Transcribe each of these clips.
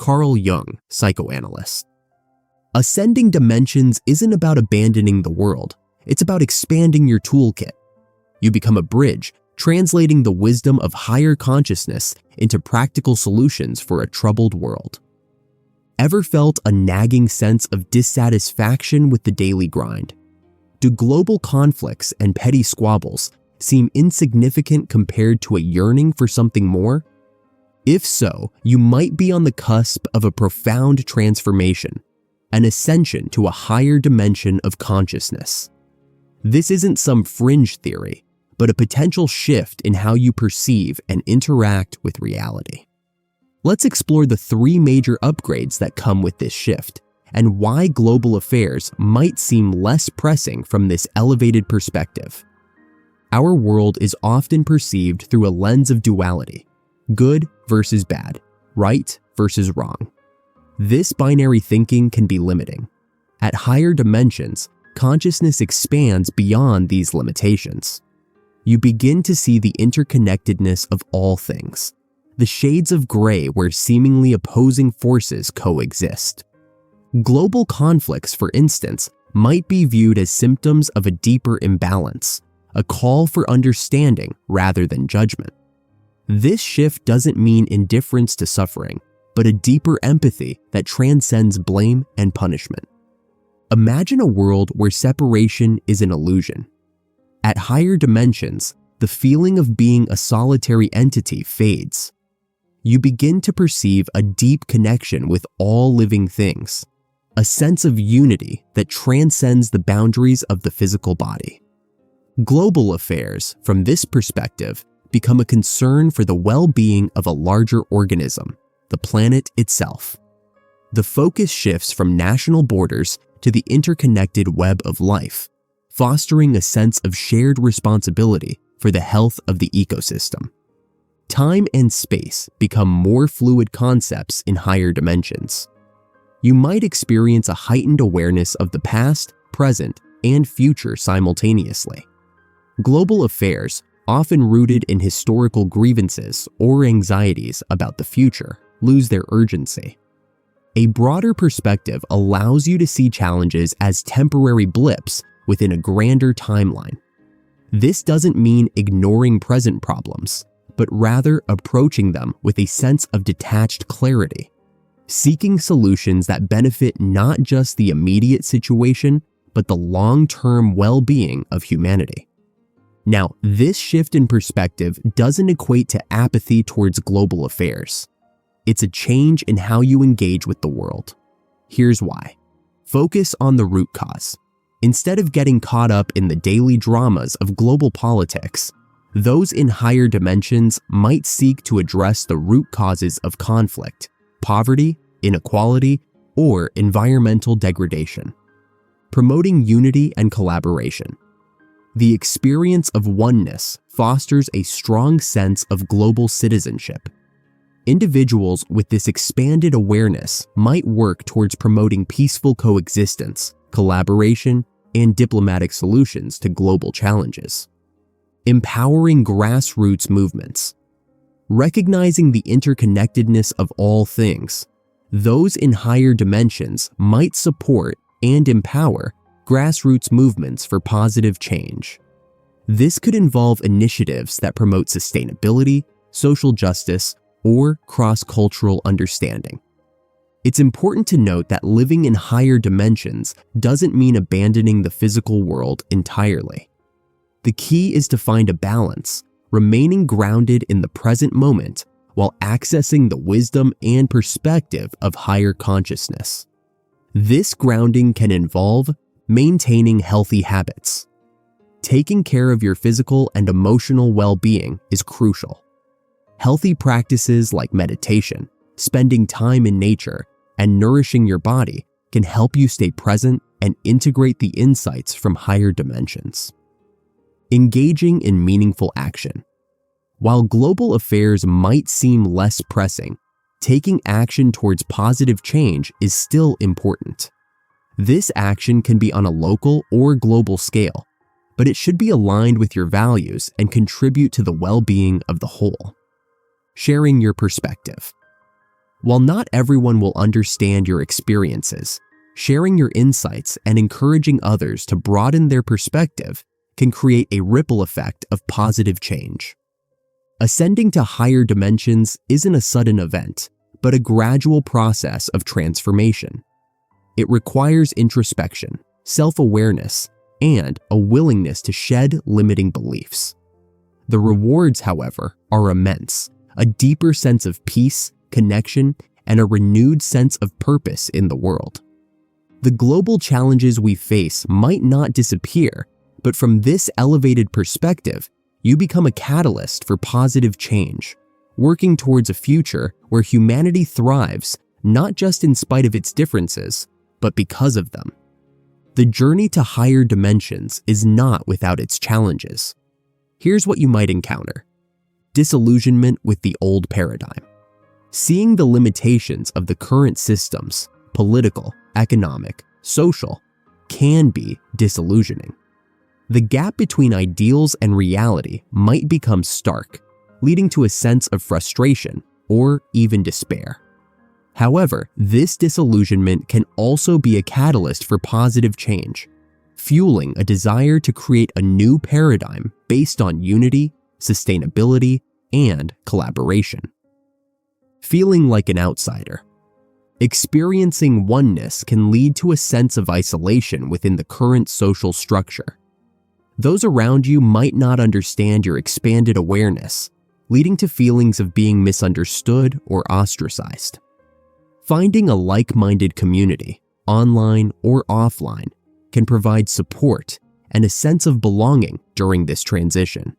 Carl Jung, psychoanalyst. Ascending dimensions isn't about abandoning the world, it's about expanding your toolkit. You become a bridge, translating the wisdom of higher consciousness into practical solutions for a troubled world. Ever felt a nagging sense of dissatisfaction with the daily grind? Do global conflicts and petty squabbles seem insignificant compared to a yearning for something more? If so, you might be on the cusp of a profound transformation, an ascension to a higher dimension of consciousness. This isn't some fringe theory, but a potential shift in how you perceive and interact with reality. Let's explore the 3 major upgrades that come with this shift, and why global affairs might seem less pressing from this elevated perspective. Our world is often perceived through a lens of duality: good versus bad, right versus wrong. This binary thinking can be limiting. At higher dimensions, consciousness expands beyond these limitations. You begin to see the interconnectedness of all things, the shades of gray where seemingly opposing forces coexist. Global conflicts, for instance, might be viewed as symptoms of a deeper imbalance, a call for understanding rather than judgment. This shift doesn't mean indifference to suffering, but a deeper empathy that transcends blame and punishment. Imagine a world where separation is an illusion. At higher dimensions, the feeling of being a solitary entity fades. You begin to perceive a deep connection with all living things, a sense of unity that transcends the boundaries of the physical body. Global affairs, from this perspective, become a concern for the well-being of a larger organism, the planet itself. The focus shifts from national borders to the interconnected web of life, fostering a sense of shared responsibility for the health of the ecosystem. Time and space become more fluid concepts in higher dimensions. You might experience a heightened awareness of the past, present, and future simultaneously. Global affairs, often rooted in historical grievances or anxieties about the future, lose their urgency. A broader perspective allows you to see challenges as temporary blips within a grander timeline. This doesn't mean ignoring present problems, but rather approaching them with a sense of detached clarity, seeking solutions that benefit not just the immediate situation, but the long-term well-being of humanity. Now, this shift in perspective doesn't equate to apathy towards global affairs. It's a change in how you engage with the world. Here's why. Focus on the root cause. Instead of getting caught up in the daily dramas of global politics, those in higher dimensions might seek to address the root causes of conflict, poverty, inequality, or environmental degradation. Promoting unity and collaboration. The experience of oneness fosters a strong sense of global citizenship. Individuals with this expanded awareness might work towards promoting peaceful coexistence, collaboration, and diplomatic solutions to global challenges. Empowering grassroots movements. Recognizing the interconnectedness of all things, those in higher dimensions might support and empower grassroots movements for positive change. This could involve initiatives that promote sustainability, social justice, or cross-cultural understanding. It's important to note that living in higher dimensions doesn't mean abandoning the physical world entirely. The key is to find a balance, remaining grounded in the present moment while accessing the wisdom and perspective of higher consciousness. This grounding can involve maintaining healthy habits. Taking care of your physical and emotional well-being is crucial. Healthy practices like meditation, spending time in nature, and nourishing your body can help you stay present and integrate the insights from higher dimensions. Engaging in meaningful action. While global affairs might seem less pressing, taking action towards positive change is still important. This action can be on a local or global scale, but it should be aligned with your values and contribute to the well-being of the whole. Sharing your perspective. While not everyone will understand your experiences, sharing your insights and encouraging others to broaden their perspective can create a ripple effect of positive change. Ascending to higher dimensions isn't a sudden event, but a gradual process of transformation. It requires introspection, self-awareness, and a willingness to shed limiting beliefs. The rewards, however, are immense: a deeper sense of peace, connection, and a renewed sense of purpose in the world. The global challenges we face might not disappear, but from this elevated perspective, you become a catalyst for positive change, working towards a future where humanity thrives not just in spite of its differences, but because of them. The journey to higher dimensions is not without its challenges. Here's what you might encounter: disillusionment with the old paradigm. Seeing the limitations of the current systems, political, economic, social, can be disillusioning. The gap between ideals and reality might become stark, leading to a sense of frustration or even despair. However, this disillusionment can also be a catalyst for positive change, fueling a desire to create a new paradigm based on unity, sustainability, and collaboration. Feeling like an outsider. Experiencing oneness can lead to a sense of isolation within the current social structure. Those around you might not understand your expanded awareness, leading to feelings of being misunderstood or ostracized. Finding a like-minded community, online or offline, can provide support and a sense of belonging during this transition.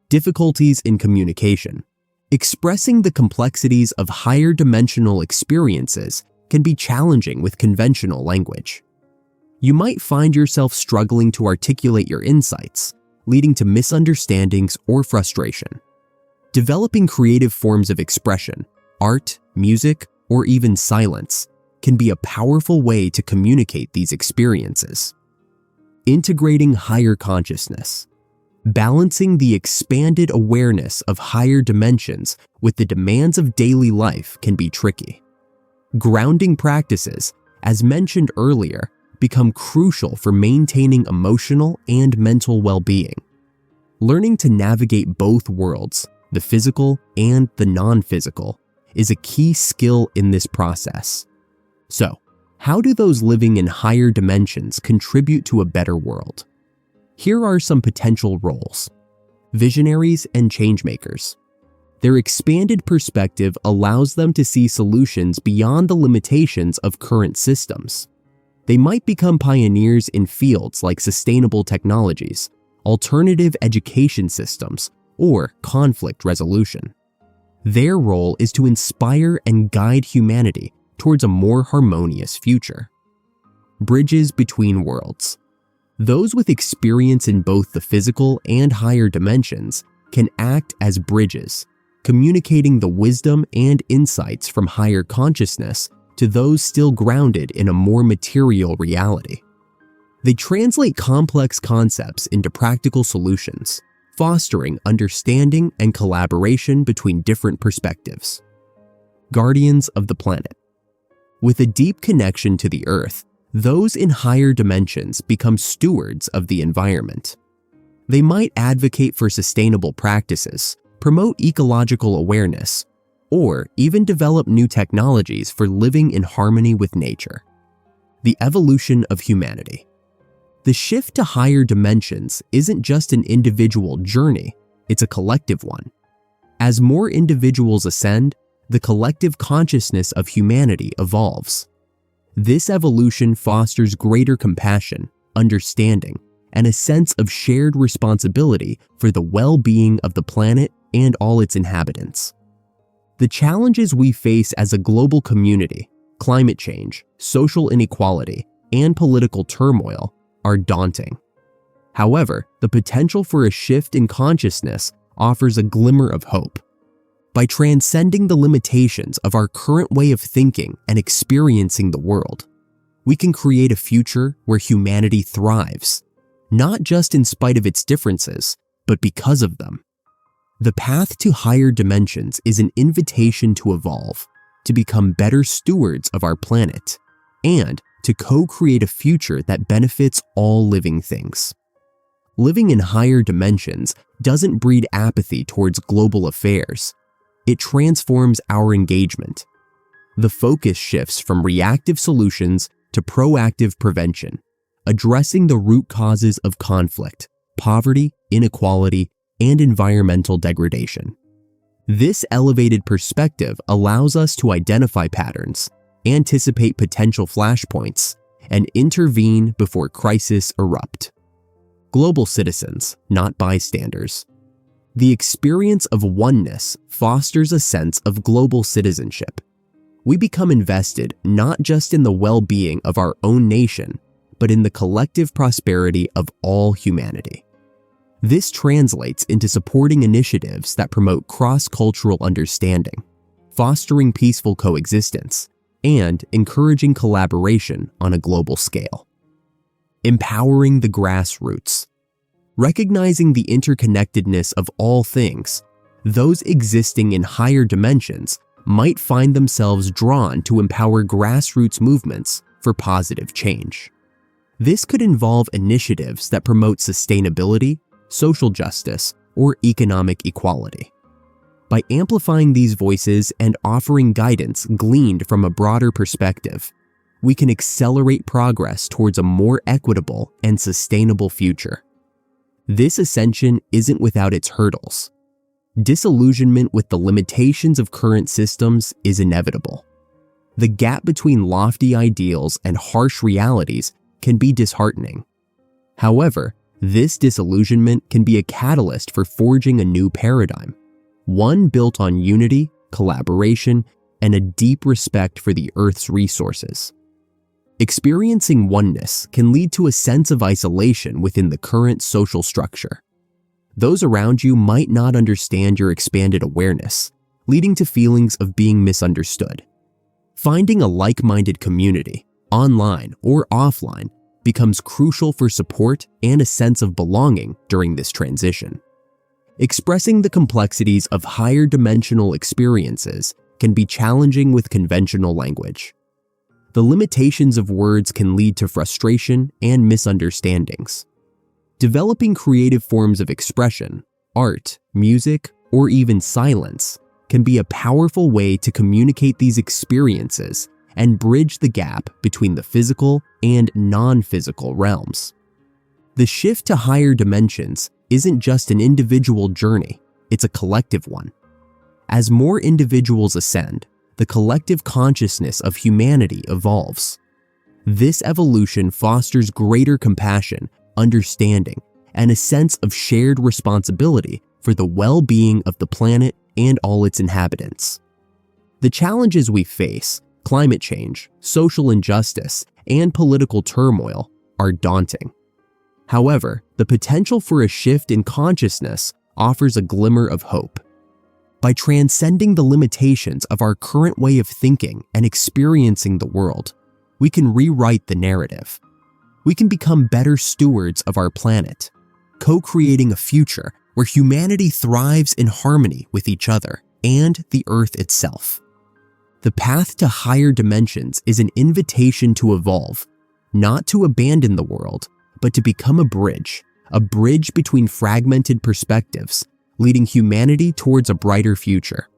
Difficulties in communication. Expressing the complexities of higher dimensional experiences can be challenging with conventional language. You might find yourself struggling to articulate your insights, leading to misunderstandings or frustration. Developing creative forms of expression, art, music, or even silence, can be a powerful way to communicate these experiences. Integrating higher consciousness. Balancing the expanded awareness of higher dimensions with the demands of daily life can be tricky. Grounding practices, as mentioned earlier, become crucial for maintaining emotional and mental well-being. Learning to navigate both worlds, the physical and the non-physical, is a key skill in this process. So, how do those living in higher dimensions contribute to a better world? Here are some potential roles: visionaries and changemakers. Their expanded perspective allows them to see solutions beyond the limitations of current systems. They might become pioneers in fields like sustainable technologies, alternative education systems, or conflict resolution. Their role is to inspire and guide humanity towards a more harmonious future. Bridges between worlds. Those with experience in both the physical and higher dimensions can act as bridges, communicating the wisdom and insights from higher consciousness to those still grounded in a more material reality. They translate complex concepts into practical solutions, fostering understanding and collaboration between different perspectives. Guardians of the planet. With a deep connection to the Earth, those in higher dimensions become stewards of the environment. They might advocate for sustainable practices, promote ecological awareness, or even develop new technologies for living in harmony with nature. The evolution of humanity. The shift to higher dimensions isn't just an individual journey, it's a collective one. As more individuals ascend, the collective consciousness of humanity evolves. This evolution fosters greater compassion, understanding, and a sense of shared responsibility for the well-being of the planet and all its inhabitants. The challenges we face as a global community, climate change, social inequality, and political turmoil are daunting. However, the potential for a shift in consciousness offers a glimmer of hope. By transcending the limitations of our current way of thinking and experiencing the world, we can create a future where humanity thrives, not just in spite of its differences, but because of them. The path to higher dimensions is an invitation to evolve, to become better stewards of our planet, and to co-create a future that benefits all living things. Living in higher dimensions doesn't breed apathy towards global affairs. It transforms our engagement. The focus shifts from reactive solutions to proactive prevention, addressing the root causes of conflict, poverty, inequality, and environmental degradation. This elevated perspective allows us to identify patterns, anticipate potential flashpoints, and intervene before crises erupt. Global citizens, not bystanders. The experience of oneness fosters a sense of global citizenship. We become invested not just in the well-being of our own nation, but in the collective prosperity of all humanity. This translates into supporting initiatives that promote cross-cultural understanding, fostering peaceful coexistence, and encouraging collaboration on a global scale. Empowering the grassroots. Recognizing the interconnectedness of all things, those existing in higher dimensions might find themselves drawn to empower grassroots movements for positive change. This could involve initiatives that promote sustainability, social justice, or economic equality. By amplifying these voices and offering guidance gleaned from a broader perspective, we can accelerate progress towards a more equitable and sustainable future. This ascension isn't without its hurdles. Disillusionment with the limitations of current systems is inevitable. The gap between lofty ideals and harsh realities can be disheartening. However, this disillusionment can be a catalyst for forging a new paradigm, one built on unity, collaboration, and a deep respect for the Earth's resources. Experiencing oneness can lead to a sense of isolation within the current social structure. Those around you might not understand your expanded awareness, leading to feelings of being misunderstood. Finding a like-minded community, online or offline, becomes crucial for support and a sense of belonging during this transition. Expressing the complexities of higher dimensional experiences can be challenging with conventional language. The limitations of words can lead to frustration and misunderstandings. Developing creative forms of expression, art, music, or even silence can be a powerful way to communicate these experiences and bridge the gap between the physical and non-physical realms. The shift to higher dimensions isn't just an individual journey, it's a collective one. As more individuals ascend, the collective consciousness of humanity evolves. This evolution fosters greater compassion, understanding, and a sense of shared responsibility for the well-being of the planet and all its inhabitants. The challenges we face, climate change, social injustice, and political turmoil, are daunting. However, the potential for a shift in consciousness offers a glimmer of hope. By transcending the limitations of our current way of thinking and experiencing the world, we can rewrite the narrative. We can become better stewards of our planet, co-creating a future where humanity thrives in harmony with each other and the Earth itself. The path to higher dimensions is an invitation to evolve, not to abandon the world, but to become a bridge between fragmented perspectives, leading humanity towards a brighter future.